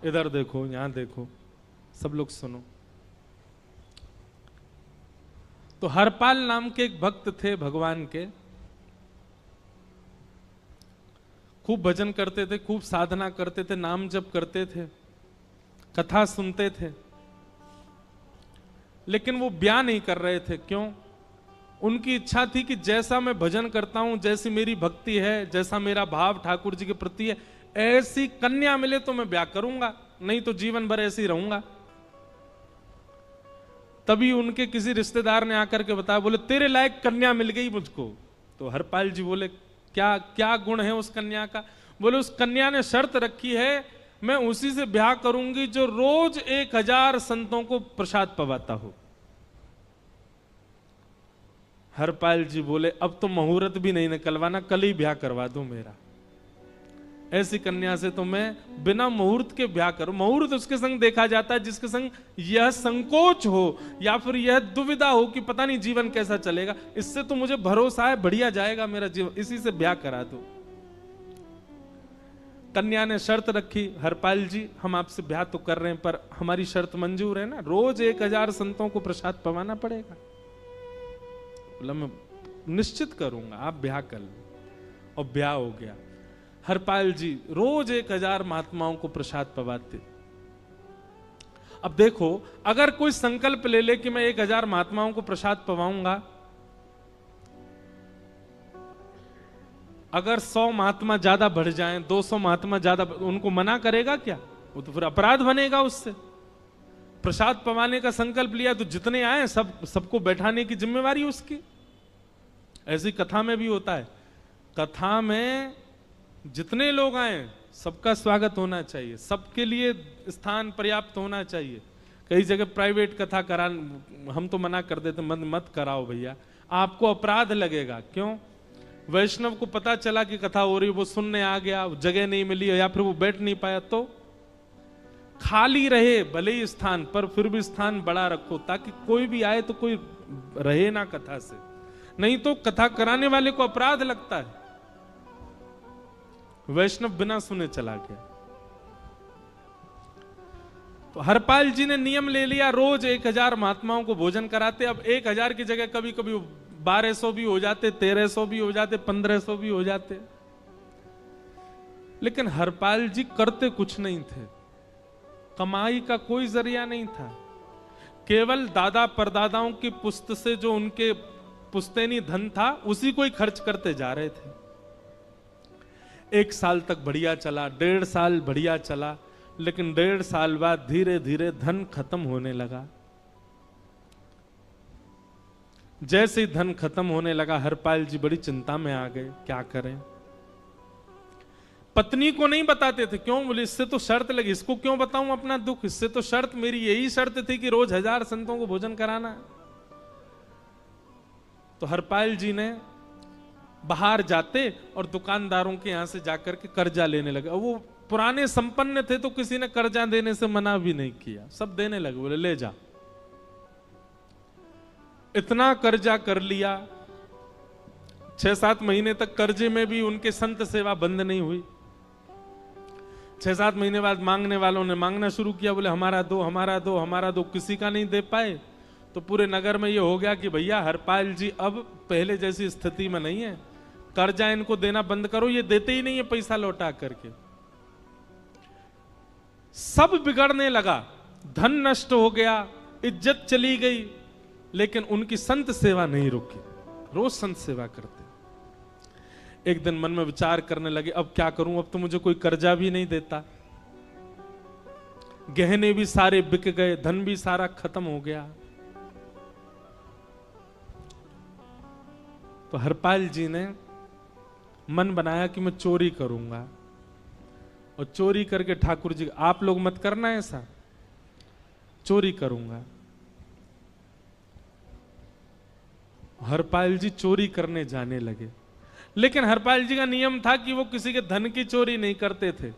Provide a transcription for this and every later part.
इधर देखो, यहां देखो, सब लोग सुनो। तो हरपाल नाम के एक भक्त थे भगवान के, खूब भजन करते थे, खूब साधना करते थे, नाम जप करते थे, कथा सुनते थे, लेकिन वो ब्याह नहीं कर रहे थे। क्यों? उनकी इच्छा थी कि जैसा मैं भजन करता हूं, जैसी मेरी भक्ति है, जैसा मेरा भाव ठाकुर जी के प्रति है, ऐसी कन्या मिले तो मैं ब्याह करूंगा, नहीं तो जीवन भर ऐसे ही रहूंगा। तभी उनके किसी रिश्तेदार ने आकर के बताया, बोले तेरे लायक कन्या मिल गई मुझको। तो हरपाल जी बोले, क्या क्या गुण है उस कन्या का? बोले उस कन्या ने शर्त रखी है, मैं उसी से ब्याह करूंगी जो रोज 1000 संतों को प्रसाद पवाता हो। हरपाल जी बोले, अब तो मुहूर्त भी नहीं निकलवाना, कल ही ब्याह करवा दो मेरा। ऐसी कन्या से तो मैं बिना मुहूर्त के ब्याह करूं। मुहूर्त उसके संग देखा जाता है जिसके संग यह संकोच हो या फिर यह दुविधा हो कि पता नहीं जीवन कैसा चलेगा, इससे तो मुझे भरोसा है बढ़िया जाएगा मेरा जीवन, इसी से ब्याह करा दो। कन्या ने शर्त रखी, हरपाल जी हम आपसे ब्याह तो कर रहे हैं पर हमारी शर्त मंजूर है ना, रोज 1000 संतों को प्रसाद पवाना पड़ेगा। बोला मैं निश्चित करूंगा, आप ब्याह कर लो। और ब्याह हो गया। हरपाल जी रोज 1000 महात्माओं को प्रसाद पवाते। अब देखो, अगर कोई संकल्प ले ले कि मैं 1000 महात्माओं को प्रसाद पवाऊंगा, अगर 100 महात्मा ज्यादा बढ़ जाएं, 200 महात्मा ज्यादा, उनको मना करेगा क्या? वो तो फिर अपराध बनेगा उससे। प्रसाद पवाने का संकल्प लिया तो जितने आए सबको बैठाने की जिम्मेवारी उसकी। ऐसी कथा में भी होता है, कथा में जितने लोग आए सबका स्वागत होना चाहिए, सबके लिए स्थान पर्याप्त होना चाहिए। कई जगह प्राइवेट कथा करा, हम तो मना कर देते, मत कराओ भैया, आपको अपराध लगेगा। क्यों? वैष्णव को पता चला कि कथा हो रही, वो सुनने आ गया, जगह नहीं मिली या फिर वो बैठ नहीं पाया, तो खाली रहे भले ही स्थान, पर फिर भी स्थान बड़ा रखो ताकि कोई भी आए तो कोई रहे ना कथा से, नहीं तो कथा कराने वाले को अपराध लगता है। वैष्णव बिना सुने चला गया। तो हरपाल जी ने नियम ले लिया, रोज 1000 महात्माओं को भोजन कराते। अब 1000 की जगह कभी कभी 1200 भी हो जाते, 1300 भी हो जाते, 1500 भी हो जाते, लेकिन हरपाल जी करते कुछ नहीं थे, कमाई का कोई जरिया नहीं था, केवल दादा परदादाओं की पुश्त से जो उनके पुश्तैनी धन था उसी को ही खर्च करते जा रहे थे। 1 साल तक बढ़िया चला, 1.5 साल बढ़िया चला, लेकिन 1.5 साल बाद धीरे धीरे धन खत्म होने लगा। जैसे ही धन खत्म होने लगा, हरपाल जी बड़ी चिंता में आ गए, क्या करें। पत्नी को नहीं बताते थे, क्यों? बोले इससे तो शर्त लगी, इसको क्यों बताऊं अपना दुख, इससे तो शर्त मेरी यही शर्त थी कि रोज 1000 संतों को भोजन कराना। तो हरपाल जी ने बाहर जाते और दुकानदारों के यहां से जाकर के कर्जा लेने लगे। वो पुराने संपन्न थे तो किसी ने कर्जा देने से मना भी नहीं किया, सब देने लगे, बोले ले जा। इतना कर्जा कर लिया, 6-7 महीने तक कर्जे में भी उनके संत सेवा बंद नहीं हुई। 6-7 महीने बाद मांगने वालों ने मांगना शुरू किया, बोले हमारा दो, हमारा दो, हमारा दो, किसी का नहीं दे पाए। तो पूरे नगर में ये हो गया कि भैया हरपाल जी अब पहले जैसी स्थिति में नहीं है, कर्जा इनको देना बंद करो, ये देते ही नहीं है पैसा लौटा करके। सब बिगड़ने लगा, धन नष्ट हो गया, इज्जत चली गई, लेकिन उनकी संत सेवा नहीं रुकी, रोज संत सेवा करते। एक दिन मन में विचार करने लगे, अब क्या करूं, अब तो मुझे कोई कर्जा भी नहीं देता, गहने भी सारे बिक गए, धन भी सारा खत्म हो गया। तो हरपाल जी ने मन बनाया कि मैं चोरी करूंगा, और चोरी करके ठाकुर जी, आप लोग मत करना ऐसा, चोरी करूंगा। हरपाल जी चोरी करने जाने लगे, लेकिन हरपाल जी का नियम था कि वो किसी के धन की चोरी नहीं करते थे।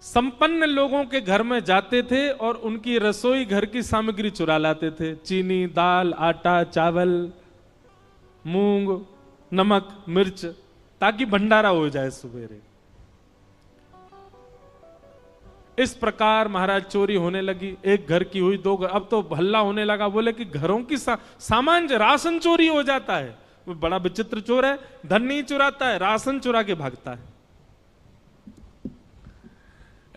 संपन्न लोगों के घर में जाते थे और उनकी रसोई घर की सामग्री चुरा लाते थे, चीनी, दाल, आटा, चावल, मूंग, नमक, मिर्च, ताकि भंडारा हो जाए सवेरे। इस प्रकार महाराज चोरी होने लगी। एक घर की हुई, दो घर, अब तो हल्ला होने लगा। बोले कि घरों की सामान राशन चोरी हो जाता है। वो बड़ा विचित्र चोर है, धन नहीं चुराता है, राशन चुरा के भागता है।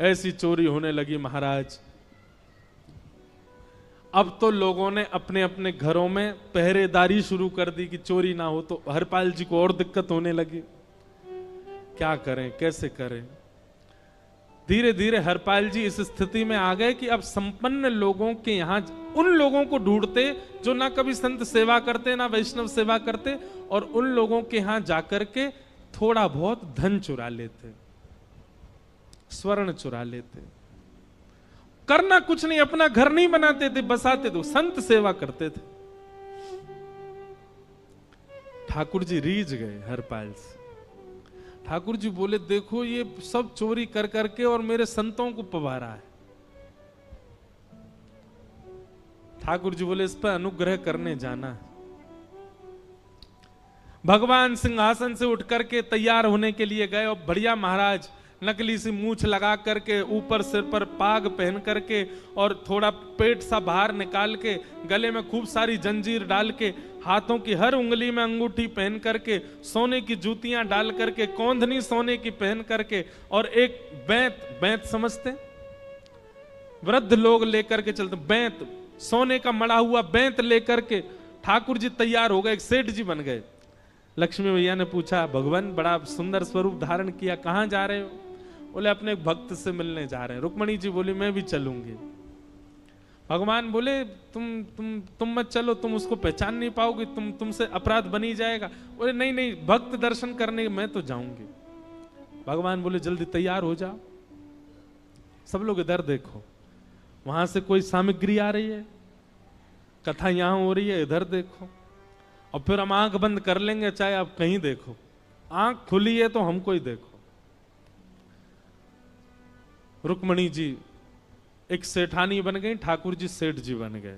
ऐसी चोरी होने लगी महाराज। अब तो लोगों ने अपने अपने घरों में पहरेदारी शुरू कर दी कि चोरी ना हो। तो हरपाल जी को और दिक्कत होने लगी, क्या करें, कैसे करें। धीरे धीरे हरपाल जी इस स्थिति में आ गए कि अब संपन्न लोगों के यहां उन लोगों को ढूंढते जो ना कभी संत सेवा करते ना वैष्णव सेवा करते, और उन लोगों के यहां जाकर के थोड़ा बहुत धन चुरा लेते, स्वर्ण चुरा लेते। करना कुछ नहीं, अपना घर नहीं बनाते थे, बसाते थे, संत सेवा करते थे। ठाकुर जी रीझ गए हरपाल से। ठाकुर जी बोले, देखो ये सब चोरी कर करके और मेरे संतों को पवारा है। ठाकुर जी बोले, इस पर अनुग्रह करने जाना है। भगवान सिंहासन से उठ करके तैयार होने के लिए गए, और बढ़िया महाराज नकली सी मूछ लगा करके, ऊपर सिर पर पाग पहन करके, और थोड़ा पेट सा बाहर निकाल के, गले में खूब सारी जंजीर डाल के, हाथों की हर उंगली में अंगूठी पहन करके, सोने की जूतियां डाल करके, कौंधनी सोने की पहन करके, और एक बैंत समझते, वृद्ध लोग लेकर के चलते, बैंत, सोने का मड़ा हुआ बैंत लेकर के ठाकुर जी तैयार हो गए, एक सेठ जी बन गए। लक्ष्मी भैया ने पूछा, भगवान बड़ा सुंदर स्वरूप धारण किया, कहां जा रहे हो? बोले, अपने एक भक्त से मिलने जा रहे हैं। रुक्मणी जी बोली, मैं भी चलूंगी। भगवान बोले, तुम मत चलो, तुम उसको पहचान नहीं पाओगे, तुमसे अपराध बनी जाएगा। बोले, नहीं नहीं, भक्त दर्शन करने मैं तो जाऊंगी। भगवान बोले, जल्दी तैयार हो जाओ। सब लोग इधर देखो, वहां से कोई सामग्री आ रही है, कथा यहां हो रही है, इधर देखो, और फिर हम आंख बंद कर लेंगे, चाहे आप कहीं देखो। आंख खुली है तो हमको ही देखो। रुक्मणी जी एक सेठानी बन गई, ठाकुर जी सेठ जी बन गए,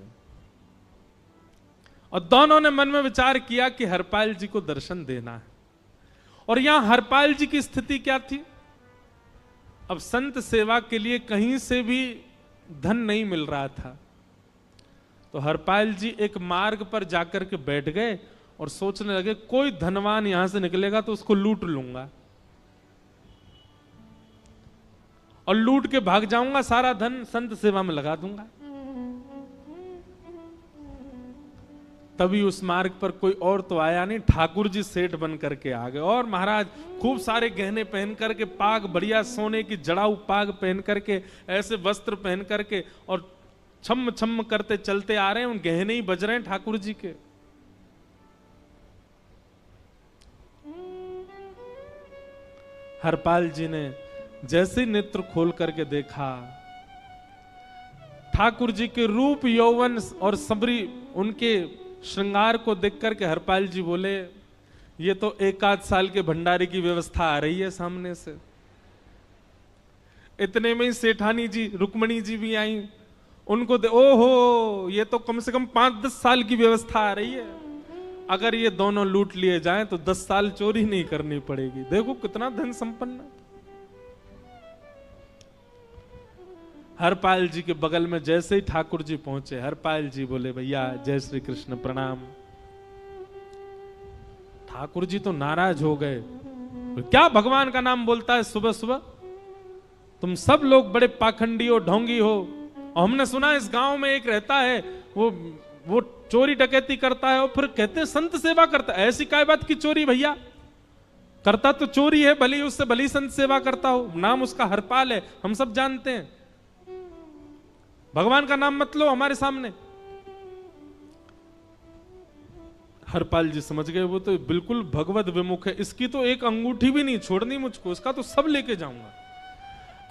और दोनों ने मन में विचार किया कि हरपाल जी को दर्शन देना है। और यहां हरपाल जी की स्थिति क्या थी? अब संत सेवा के लिए कहीं से भी धन नहीं मिल रहा था। तो हरपाल जी एक मार्ग पर जाकर के बैठ गए और सोचने लगे, कोई धनवान यहां से निकलेगा तो उसको लूट लूंगा, और लूट के भाग जाऊंगा, सारा धन संत सेवा में लगा दूंगा। तभी उस मार्ग पर कोई और तो आया नहीं, ठाकुर जी सेठ बन करके आ गए। और महाराज खूब सारे गहने पहन करके, पाग बढ़िया सोने की जड़ाऊ पाग पहन करके, ऐसे वस्त्र पहन करके, और छम छम करते चलते आ रहे हैं। उन गहने ही बज रहे हैं ठाकुर जी के। हरपाल जी ने जैसे नेत्र खोल करके देखा, ठाकुर जी के रूप यौवन और सबरी उनके श्रृंगार को देख करके हरपाल जी बोले, ये तो एक आध साल के भंडारे की व्यवस्था आ रही है सामने से। इतने में ही सेठानी जी, रुक्मणी जी भी आई। उनको ओहो, ये तो कम से कम 5-10 साल की व्यवस्था आ रही है। अगर ये दोनों लूट लिए जाएं तो 10 साल चोरी नहीं करनी पड़ेगी। देखो कितना धन संपन्न। हरपाल जी के बगल में जैसे ही ठाकुर जी पहुंचे, हरपाल जी बोले, भैया जय श्री कृष्ण, प्रणाम। ठाकुर जी तो नाराज हो गए, क्या भगवान का नाम बोलता है सुबह सुबह? तुम सब लोग बड़े पाखंडी हो, ढोंगी हो, और हमने सुना इस गांव में एक रहता है, वो चोरी डकैती करता है, और फिर कहते हैं संत सेवा करता है। ऐसी काय बात की चोरी भैया? करता तो चोरी है, भली उससे भली संत सेवा करता हो। नाम उसका हरपाल है, हम सब जानते हैं। भगवान का नाम मत लो हमारे सामने। हरपाल जी समझ गए, वो तो बिल्कुल भगवत विमुख है, इसकी तो एक अंगूठी भी नहीं छोड़नी मुझको, इसका तो सब लेके जाऊंगा।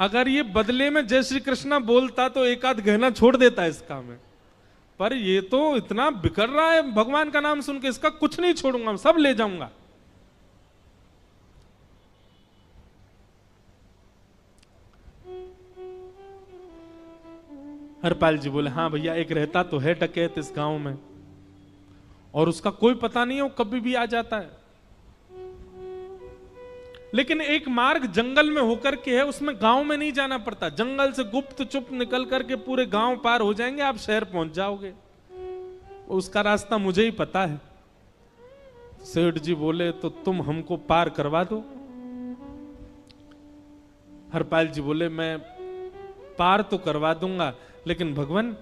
अगर ये बदले में जय श्री कृष्णा बोलता तो एक आध गहना छोड़ देता है इसका में, पर ये तो इतना बिखर रहा है भगवान का नाम सुन के, इसका कुछ नहीं छोड़ूंगा, सब ले जाऊंगा। हरपाल जी बोले, हाँ भैया, एक रहता तो है डकैत इस गांव में, और उसका कोई पता नहीं है, वो कभी भी आ जाता है। लेकिन एक मार्ग जंगल में होकर के है, उसमें गांव में नहीं जाना पड़ता। जंगल से गुप्त चुप निकल करके पूरे गांव पार हो जाएंगे, आप शहर पहुंच जाओगे। उसका रास्ता मुझे ही पता है। सेठ जी बोले तो तुम हमको पार करवा दो। हरपाल जी बोले मैं पार तो करवा दूंगा, लेकिन भगवान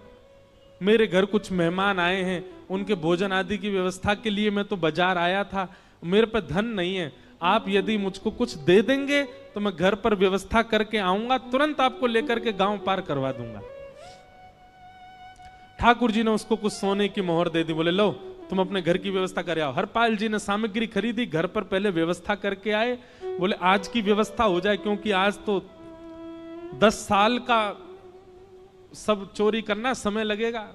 मेरे घर कुछ मेहमान आए हैं, उनके भोजन आदि की व्यवस्था के लिए मैं तो बाजार आया था, मेरे पे धन नहीं है। आप यदि मुझको कुछ दे देंगे तो मैं घर पर व्यवस्था करके आऊंगा, तुरंत आपको लेकर के गांव पार करवा दूंगा। ठाकुर जी ने उसको कुछ सोने की मोहर दे दी, बोले लो तुम अपने घर की व्यवस्था कर आओ। हरपाल जी ने सामग्री खरीदी, घर पर पहले व्यवस्था करके आए। बोले आज की व्यवस्था हो जाए, क्योंकि आज तो 10 साल का सब चोरी करना समय लगेगा।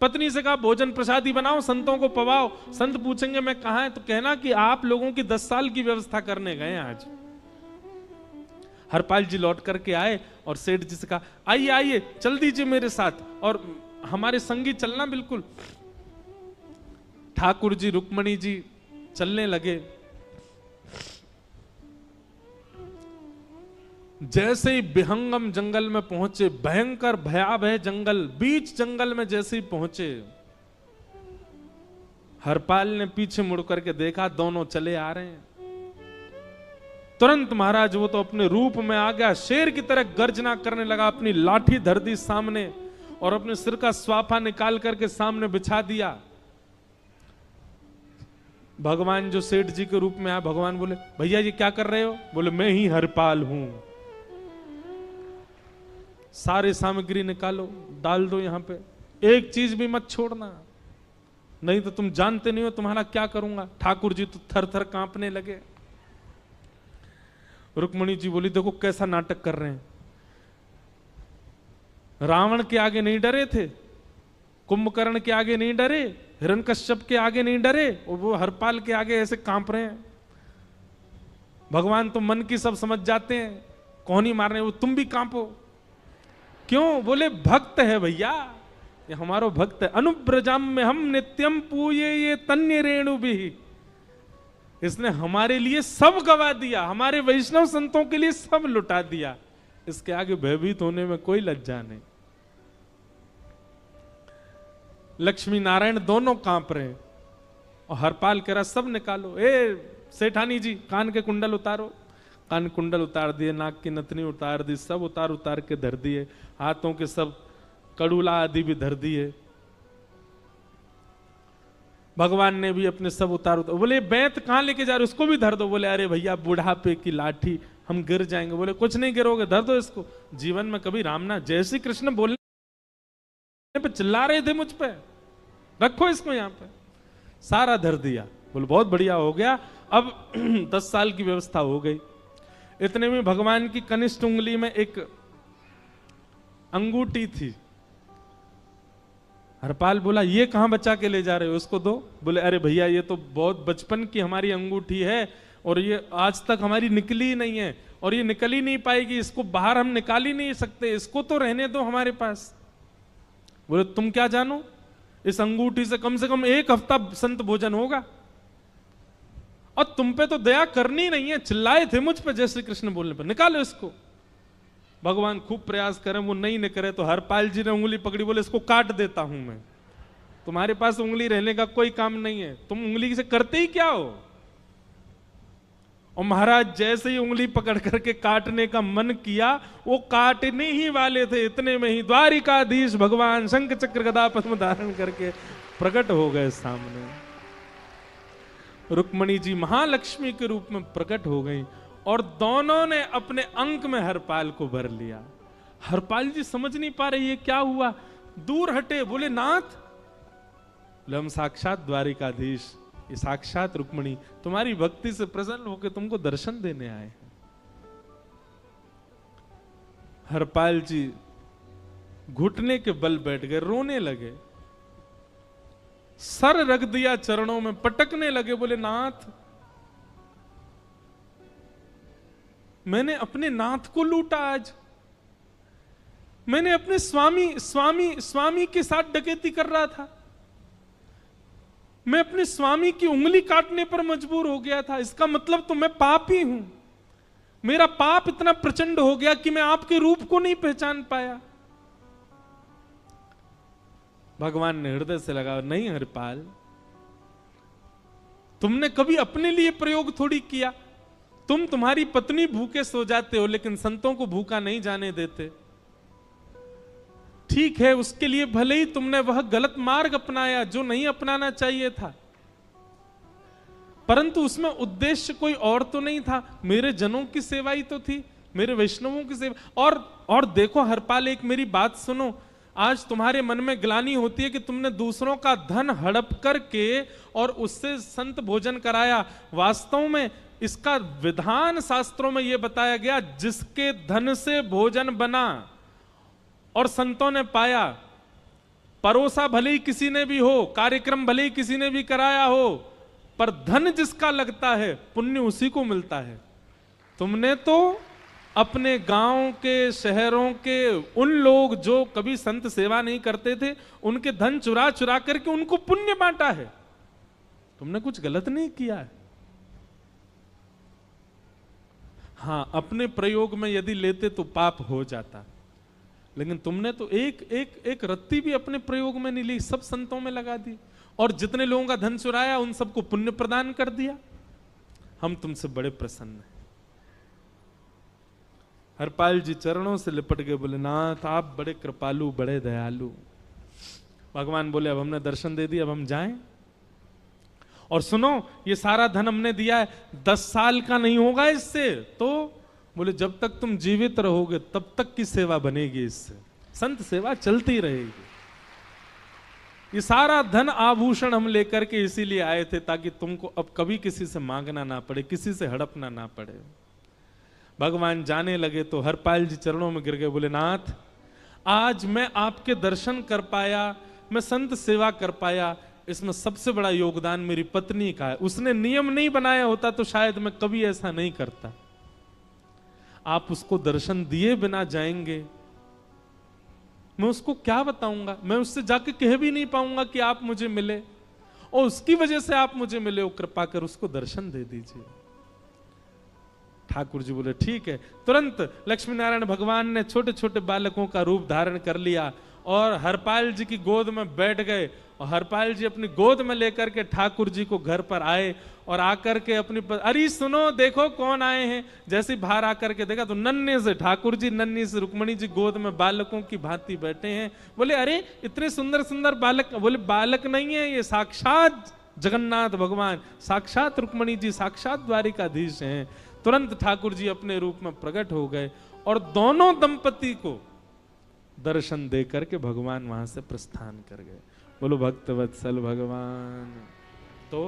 पत्नी से कहा भोजन प्रसादी बनाओ, संतों को पवाओ। संत पूछेंगे मैं कहां है, तो कहना कि आप लोगों की 10 साल की व्यवस्था करने गए आज। हरपाल जी लौट करके आए और सेठ जी से कहा आइए आइए चल दीजिए मेरे साथ और हमारे संगी चलना बिल्कुल। ठाकुर जी रुक्मणी जी चलने लगे। जैसे ही विहंगम जंगल में पहुंचे, भयंकर भयावह जंगल, बीच जंगल में जैसे ही पहुंचे, हरपाल ने पीछे मुड़ करके देखा, दोनों चले आ रहे हैं। तुरंत महाराज वो तो अपने रूप में आ गया, शेर की तरह गर्जना करने लगा, अपनी लाठी धर दी सामने और अपने सिर का स्वाफा निकाल करके सामने बिछा दिया। भगवान जो सेठ जी के रूप में आया, भगवान बोले भैया ये क्या कर रहे हो? बोले मैं ही हरपाल हूं। सारे सामग्री निकालो, डाल दो यहां पे, एक चीज भी मत छोड़ना, नहीं तो तुम जानते नहीं हो तुम्हारा क्या करूंगा। ठाकुर जी तो थर थर कांपने लगे। रुक्मणी जी बोली देखो कैसा नाटक कर रहे हैं। रावण के आगे नहीं डरे थे, कुंभकर्ण के आगे नहीं डरे, हिरण्यकश्यप के आगे नहीं डरे, और वो हरपाल के आगे ऐसे कांप रहे हैं। भगवान तो मन की सब समझ जाते हैं, कौन ही मारने, वो तुम भी कांपो क्यों? बोले भक्त है भैया, ये हमारो भक्त है। अनुब्रजाम में हम नित्यम पूये ये तन्य रेणु भी, इसने हमारे लिए सब गवा दिया, हमारे वैष्णव संतों के लिए सब लुटा दिया, इसके आगे भयभीत होने में कोई लज्जा नहीं। लक्ष्मी नारायण दोनों कांप रहे हैं और हरपाल कह रहा सब निकालो। ए सेठानी जी कान के कुंडल उतारो। कान कुंडल उतार दिए, नाक की नथनी उतार दी, सब उतार उतार के धर दिए, हाथों के सब कड़ूला आदि भी धर दिए। भगवान ने भी अपने सब उतार। बोले बैंत कहां लेके जा रहे, उसको भी धर दो। बोले अरे भैया बुढ़ापे की लाठी, हम गिर जाएंगे। बोले कुछ नहीं गिरोगे, धर दो इसको। जीवन में कभी राम ना, जय श्री कृष्ण बोलने पे चिल्ला रहे थे मुझ पे, रखो इसको यहां पे, सारा धर दिया। बोले बहुत बढ़िया हो गया, अब 10 साल की व्यवस्था हो गई। इतने में भगवान की कनिष्ठ उंगली में एक अंगूठी थी। हरपाल बोला ये कहां बचा के ले जा रहे हो, उसको दो। बोले अरे भैया ये तो बहुत बचपन की हमारी अंगूठी है और ये आज तक हमारी निकली नहीं है और ये निकल ही नहीं पाएगी, इसको बाहर हम निकाल ही नहीं सकते, इसको तो रहने दो हमारे पास। बोले तुम क्या जानो, इस अंगूठी से कम 1 हफ्ता संत भोजन होगा और तुम पे तो दया करनी नहीं है। चिल्लाए थे मुझ पे जय श्री कृष्ण बोलने पर, निकालो इसको। भगवान खूब प्रयास करें, वो नहीं निकले तो हरपाल जी ने उंगली पकड़ी, बोले इसको काट देता हूं मैं, तुम्हारे पास उंगली रहने का कोई काम नहीं है, तुम उंगली से करते ही क्या हो। और महाराज जैसे ही उंगली पकड़ करके काटने का मन किया, वो काटने ही वाले थे, इतने में ही द्वारिकाधीश भगवान शंख चक्र गदा पद्म धारण करके प्रकट हो गए सामने। रुक्मणी जी महालक्ष्मी के रूप में प्रकट हो गई और दोनों ने अपने अंक में हरपाल को भर लिया। हरपाल जी समझ नहीं पा रहे ये क्या हुआ, दूर हटे। बोले नाथ, बोले हम साक्षात द्वारिकाधीश, ये साक्षात रुक्मणी तुम्हारी भक्ति से प्रसन्न होकर तुमको दर्शन देने आए हैं। हरपाल जी घुटने के बल बैठ गए, रोने लगे, सर रख दिया चरणों में, पटकने लगे। बोले नाथ, मैंने अपने नाथ को लूटा, आज मैंने अपने स्वामी के साथ डकैती कर रहा था, मैं अपने स्वामी की उंगली काटने पर मजबूर हो गया था, इसका मतलब तो मैं पापी हूं। मेरा पाप इतना प्रचंड हो गया कि मैं आपके रूप को नहीं पहचान पाया। भगवान ने हृदय से लगा, नहीं हरिपाल, तुमने कभी अपने लिए प्रयोग थोड़ी किया। तुम्हारी पत्नी भूखे सो जाते हो, लेकिन संतों को भूखा नहीं जाने देते। ठीक है, उसके लिए भले ही तुमने वह गलत मार्ग अपनाया जो नहीं अपनाना चाहिए था, परंतु उसमें उद्देश्य कोई और तो नहीं था, मेरे जनों की सेवा ही तो थी, मेरे वैष्णवों की सेवा। और देखो हरपाल, एक मेरी बात सुनो, आज तुम्हारे मन में ग्लानि होती है कि तुमने दूसरों का धन हड़प करके और उससे संत भोजन कराया। वास्तव में इसका विधान शास्त्रों में यह बताया गया, जिसके धन से भोजन बना और संतों ने पाया, परोसा भले ही किसी ने भी हो, कार्यक्रम भले ही किसी ने भी कराया हो, पर धन जिसका लगता है पुण्य उसी को मिलता है। तुमने तो अपने गांव के, शहरों के उन लोग जो कभी संत सेवा नहीं करते थे, उनके धन चुरा चुरा करके उनको पुण्य बांटा है। तुमने कुछ गलत नहीं किया है। हां, अपने प्रयोग में यदि लेते तो पाप हो जाता, लेकिन तुमने तो एक रत्ती भी अपने प्रयोग में नहीं ली, सब संतों में लगा दी, और जितने लोगों का धन चुराया उन सबको पुण्य प्रदान कर दिया। हम तुमसे बड़े प्रसन्न हैं। हरपाल जी चरणों से लिपट गए, बोले नाथ आप बड़े कृपालु, बड़े दयालु। भगवान बोले अब हमने दर्शन दे दिया, अब हम जाएं। और सुनो, ये सारा धन हमने दिया है, 10 साल का नहीं होगा इससे। तो बोले जब तक तुम जीवित रहोगे तब तक की सेवा बनेगी, इससे संत सेवा चलती रहेगी। ये सारा धन आभूषण हम लेकर के इसीलिए आए थे, ताकि तुमको अब कभी किसी से मांगना ना पड़े, किसी से हड़पना ना पड़े। भगवान जाने लगे तो हरपाल जी चरणों में गिर गए, बोले नाथ आज मैं आपके दर्शन कर पाया, मैं संत सेवा कर पाया, इसमें सबसे बड़ा योगदान मेरी पत्नी का है। उसने नियम नहीं बनाया होता तो शायद मैं कभी ऐसा नहीं करता। आप उसको दर्शन दिए बिना जाएंगे, मैं उसको क्या बताऊंगा? मैं उससे जाके कह भी नहीं पाऊंगा कि आप मुझे मिले, और उसकी वजह से आप मुझे मिले हो, कृपा कर उसको दर्शन दे दीजिए। ठाकुर जी बोले ठीक है। तुरंत लक्ष्मी नारायण भगवान ने छोटे छोटे बालकों का रूप धारण कर लिया और हरपाल जी की गोद में बैठ गए, और हरपाल जी अपनी गोद में लेकर के ठाकुर जी को घर पर आए, और आकर के अपनी अरे सुनो देखो कौन आए हैं। जैसे बाहर आकर के देखा तो नन्हे से ठाकुर जी, नन्ही से रुक्मणी जी गोद में बालकों की भांति बैठे हैं। बोले अरे इतने सुंदर सुंदर बालक। बोले बालक नहीं है, ये साक्षात जगन्नाथ भगवान, साक्षात रुक्मणी जी, साक्षात द्वारिकाधीश हैं। तुरंत ठाकुर जी अपने रूप में प्रकट हो गए और दोनों दंपति को दर्शन दे करके भगवान वहां से प्रस्थान कर गए। बोलो भक्त वत्सल भगवान। तो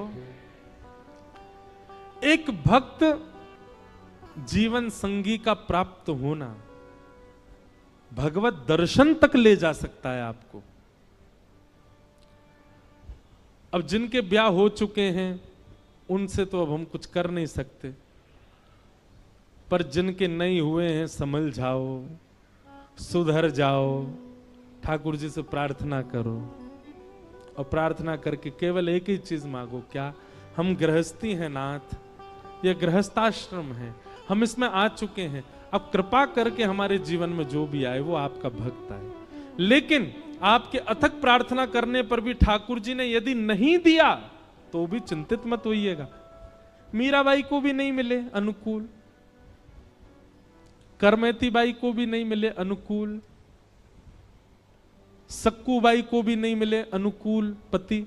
एक भक्त जीवन संगी का प्राप्त होना भगवत दर्शन तक ले जा सकता है आपको। अब जिनके ब्याह हो चुके हैं उनसे तो अब हम कुछ कर नहीं सकते, पर जिनके नहीं हुए हैं संभल जाओ, सुधर जाओ, ठाकुर जी से प्रार्थना करो, और प्रार्थना करके केवल एक ही चीज मांगो, क्या हम गृहस्थी हैं नाथ, यह गृहस्थाश्रम है, हम इसमें आ चुके हैं, अब कृपा करके हमारे जीवन में जो भी आए वो आपका भक्त आए। लेकिन आपके अथक प्रार्थना करने पर भी ठाकुर जी ने यदि नहीं दिया तो भी चिंतित मत होइएगा। मीराबाई को भी नहीं मिले अनुकूल, करमेती बाई को भी नहीं मिले अनुकूल, सक्कू बाई को भी नहीं मिले अनुकूल पति,